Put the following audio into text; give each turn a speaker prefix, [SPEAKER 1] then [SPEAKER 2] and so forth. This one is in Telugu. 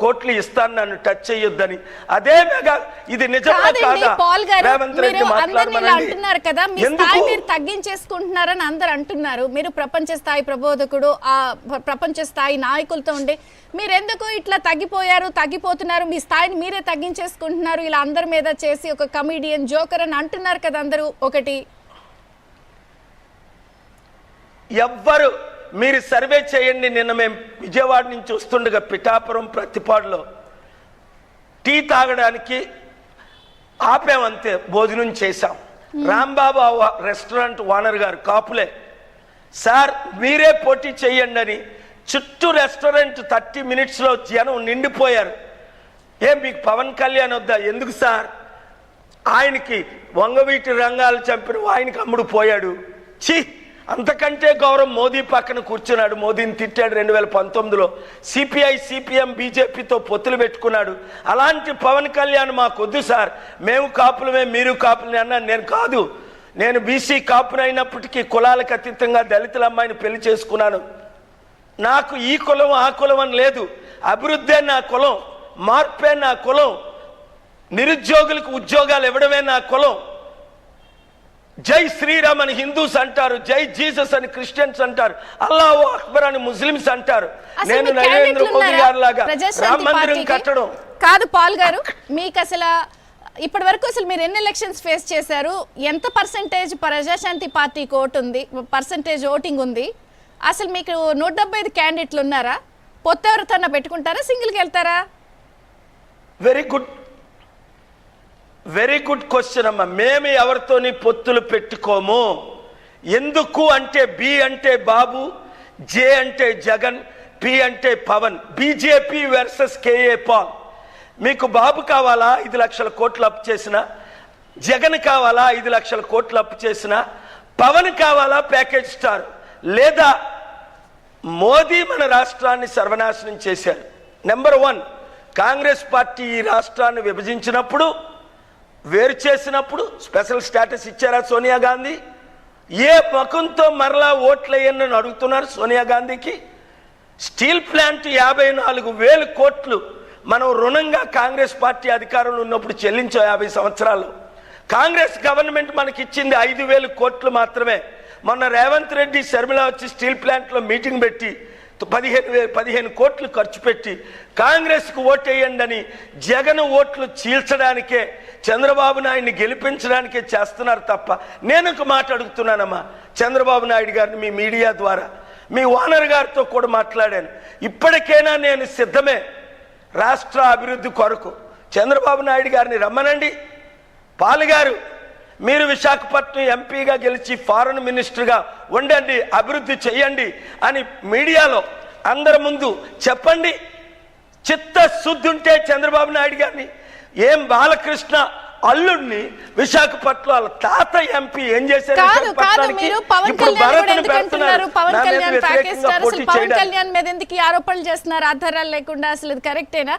[SPEAKER 1] కోట్లు ఇస్తాను నన్ను టచ్ చేయొద్దని. అదే మెగా ఇది నిజమా కాదా? రేవంత్ రెడ్డి
[SPEAKER 2] అంటున్నారు కదా, మీ స్థాయి మీరు తగ్గించేసుకుంటున్నారని అందరు అంటున్నారు. మీరు ప్రపంచ స్థాయి ప్రబోధకుడు, ఆ ప్రపంచ స్థాయి నాయకులతో ఉండి మీరెందుకు ఇట్లా తగ్గిపోతున్నారు, మీ స్థాయిని మీరే తగ్గించేసుకుంటున్నారు, ఇలా అందరి మీద చేసి ఒక కమీడియన్ జోకర్ అని అంటున్నారు కదా అందరూ. ఒకటి
[SPEAKER 1] ఎవ్వరు మీరు సర్వే చేయండి. నిన్న మేము విజయవాడ నుంచి వస్తుండగా పిఠాపురం ప్రతిపాడులో టీ తాగడానికి ఆపామంతే, భోజనం చేశాం. రాంబాబు రెస్టారెంట్ ఓనర్ గారు కాపులే, సార్ మీరే పోటీ చేయండి అని చుట్టూ రెస్టారెంట్ 30 minutesలో జనం నిండిపోయారు. మీకు పవన్ కళ్యాణ్ వద్దా? ఎందుకు సార్, ఆయనకి వంగవీటి రంగాలు చంపిన ఆయనకి అమ్ముడు పోయాడు. ఛీ, అంతకంటే గౌరవం మోదీ పక్కన కూర్చున్నాడు. మోదీని తిట్టాడు 2019లో. సిపిఐ సిపిఎం బీజేపీతో పొత్తులు పెట్టుకున్నాడు. అలాంటి పవన్ కళ్యాణ్ మాకు వద్దు సార్, మేము కాపులమే మీరు కాపులమే అన్నాను. నేను కాదు, నేను బీసీ కాపునైనప్పటికీ కులాలకు అతీతంగా దళితుల అమ్మాయిని పెళ్లి చేసుకున్నాను. నాకు ఈ కులం ఆ కులం అని లేదు. అభివృద్ధే నా కులం, మార్పే నా కులం, నిరుద్యోగులకు ఉద్యోగాలు ఇవ్వడమే నా కులం. జై శ్రీరామ్ అని హిందూస్ అంటారు, జై జీసస్ అని క్రిస్టియన్స్ అంటారు, అల్లాహు అక్బర్ అని ముస్లిమ్స్ అంటారు. నేను నరేంద్ర మోదీ గారి లాగా రామ మందిరం కట్టడం
[SPEAKER 2] కాదు. పాల్ గారు, మీకు అసలు ఇప్పటి వరకు అసలు మీరు ఎన్ని ఎలక్షన్స్ ఫేస్ చేశారు? ఎంత పర్సెంటేజ్ ప్రజాశాంతి పార్టీకి పర్సెంటేజ్ ఓటింగ్ ఉంది? అసలు మీకు 175 క్యాండిడేట్లు ఉన్నారా? పొత్తు ఎవరితో పెట్టుకుంటారా, సింగిల్కి వెళ్తారా?
[SPEAKER 1] వెరీ గుడ్ క్వశ్చన్ అమ్మా. మేము ఎవరితోని పొత్తులు పెట్టుకోము. ఎందుకు అంటే బి అంటే బాబు, జే అంటే జగన్, పి అంటే Pavan. BJP versus KA Paul. మీకు బాబు కావాలా 5 లక్షల కోట్లు అప్పు చేసిన, జగన్ కావాలా 5 లక్షల కోట్లు అప్పు చేసిన, పవన్ కావాలా ప్యాకేజ్ స్టార్, లేదా మోదీ మన రాష్ట్రాన్ని సర్వనాశనం చేశారు. నెంబర్ 1, కాంగ్రెస్ పార్టీ ఈ రాష్ట్రాన్ని విభజించినప్పుడు, వేరు చేసినప్పుడు స్పెషల్ స్టేటస్ ఇచ్చారా సోనియా గాంధీ? ఏ ముఖంతో మరలా ఓట్లు వేయని అడుగుతున్నారు సోనియా గాంధీకి? స్టీల్ ప్లాంట్ 54,000 కోట్లు మనం రుణంగా కాంగ్రెస్ పార్టీ అధికారంలో ఉన్నప్పుడు చెల్లించాం. 50 సంవత్సరాలు కాంగ్రెస్ గవర్నమెంట్ మనకి ఇచ్చింది 5,000 కోట్లు మాత్రమే. మొన్న రేవంత్ రెడ్డి శర్మిల వచ్చి స్టీల్ ప్లాంట్లో మీటింగ్ పెట్టి 15 కోట్లు ఖర్చు పెట్టి కాంగ్రెస్కు ఓటేయండి అని జగన్ ఓట్లు చీల్చడానికే, చంద్రబాబు నాయుడిని గెలిపించడానికే చేస్తున్నారు తప్ప. నేను ఒక మాట అడుగుతున్నానమ్మా చంద్రబాబు నాయుడు గారిని, మీ మీడియా ద్వారా, మీ ఓనర్ గారితో కూడా మాట్లాడాను. ఇప్పటికైనా నేను సిద్ధమే రాష్ట్ర అభివృద్ధి కొరకు. చంద్రబాబు నాయుడు గారిని రమ్మనండి. పాల్ గారు, మీరు విశాఖపట్నం ఎంపీగా గెలిచి ఫారెన్ మినిస్టర్గా ఉండండి, అభివృద్ధి చెయ్యండి అని మీడియాలో అందరి ముందు చెప్పండి. చిత్తశుద్ధి ఉంటే చంద్రబాబు నాయుడు గారిని, ఏం బాలకృష్ణ అల్లుడిని విశాఖపట్నం వాళ్ళ తాత ఎంపీ ఏం చేశారు?
[SPEAKER 2] పవన్ కళ్యాణ్ మీద ఎందుకు ఆరోపణలు చేస్తున్నారు ఆధారాలు లేకుండా? అసలు కరెక్టేనా?